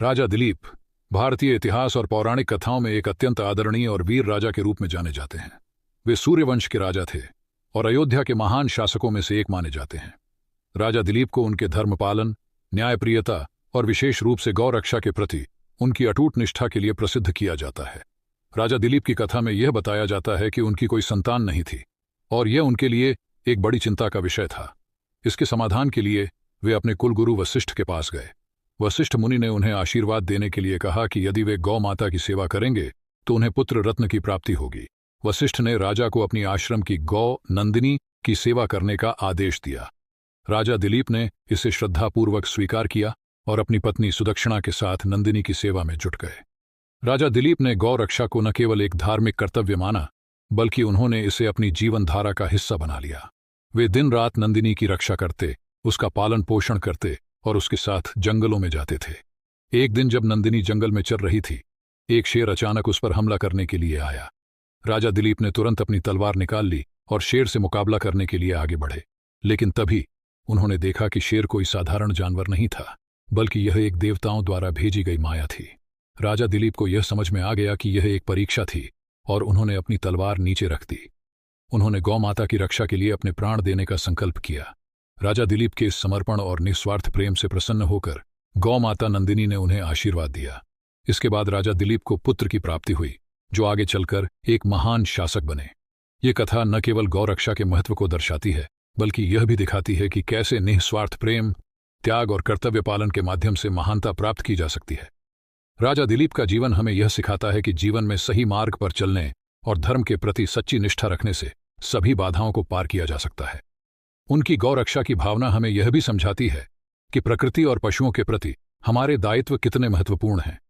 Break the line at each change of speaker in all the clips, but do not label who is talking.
राजा दिलीप भारतीय इतिहास और पौराणिक कथाओं में एक अत्यंत आदरणीय और वीर राजा के रूप में जाने जाते हैं। वे सूर्यवंश के राजा थे और अयोध्या के महान शासकों में से एक माने जाते हैं। राजा दिलीप को उनके धर्मपालन, न्यायप्रियता और विशेष रूप से गौ रक्षा के प्रति उनकी अटूट निष्ठा के लिए प्रसिद्ध किया जाता है। राजा दिलीप की कथा में यह बताया जाता है कि उनकी कोई संतान नहीं थी और यह उनके लिए एक बड़ी चिंता का विषय था। इसके समाधान के लिए वे अपने कुलगुरु वशिष्ठ के पास गए। वशिष्ठ मुनि ने उन्हें आशीर्वाद देने के लिए कहा कि यदि वे गौ माता की सेवा करेंगे तो उन्हें पुत्र रत्न की प्राप्ति होगी। वशिष्ठ ने राजा को अपनी आश्रम की गौ नंदिनी की सेवा करने का आदेश दिया। राजा दिलीप ने इसे श्रद्धापूर्वक स्वीकार किया और अपनी पत्नी सुदक्षिणा के साथ नंदिनी की सेवा में जुट गए। राजा दिलीप ने गौ रक्षा को न केवल एक धार्मिक कर्तव्य माना, बल्कि उन्होंने इसे अपनी जीवन धारा का हिस्सा बना लिया। वे दिन रात नंदिनी की रक्षा करते, उसका पालन पोषण करते और उसके साथ जंगलों में जाते थे। एक दिन जब नंदिनी जंगल में चल रही थी, एक शेर अचानक उस पर हमला करने के लिए आया। राजा दिलीप ने तुरंत अपनी तलवार निकाल ली और शेर से मुकाबला करने के लिए आगे बढ़े। लेकिन तभी उन्होंने देखा कि शेर कोई साधारण जानवर नहीं था, बल्कि यह एक देवताओं द्वारा भेजी गई माया थी। राजा दिलीप को यह समझ में आ गया कि यह एक परीक्षा थी और उन्होंने अपनी तलवार नीचे रख दी। उन्होंने गौ माता की रक्षा के लिए अपने प्राण देने का संकल्प किया। राजा दिलीप के इस समर्पण और निस्वार्थ प्रेम से प्रसन्न होकर गौ माता नंदिनी ने उन्हें आशीर्वाद दिया। इसके बाद राजा दिलीप को पुत्र की प्राप्ति हुई, जो आगे चलकर एक महान शासक बने। ये कथा न केवल गौ रक्षा के महत्व को दर्शाती है, बल्कि यह भी दिखाती है कि कैसे निस्वार्थ प्रेम, त्याग और कर्तव्य पालन के माध्यम से महानता प्राप्त की जा सकती है। राजा दिलीप का जीवन हमें यह सिखाता है कि जीवन में सही मार्ग पर चलने और धर्म के प्रति सच्ची निष्ठा रखने से सभी बाधाओं को पार किया जा सकता है। उनकी गौ रक्षा की भावना हमें यह भी समझाती है कि प्रकृति और पशुओं के प्रति हमारे दायित्व कितने महत्वपूर्ण हैं।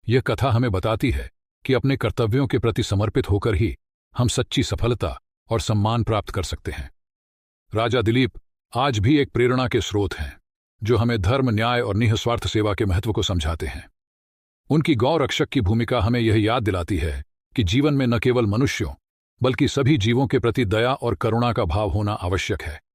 यह कथा हमें बताती है कि अपने कर्तव्यों के प्रति समर्पित होकर ही हम सच्ची सफलता और सम्मान प्राप्त कर सकते हैं। राजा दिलीप आज भी एक प्रेरणा के स्रोत हैं, जो हमें धर्म, न्याय और निस्वार्थ सेवा के महत्व को समझाते हैं। उनकी गौ रक्षक की भूमिका हमें यह याद दिलाती है कि जीवन में न केवल मनुष्यों, बल्कि सभी जीवों के प्रति दया और करुणा का भाव होना आवश्यक है।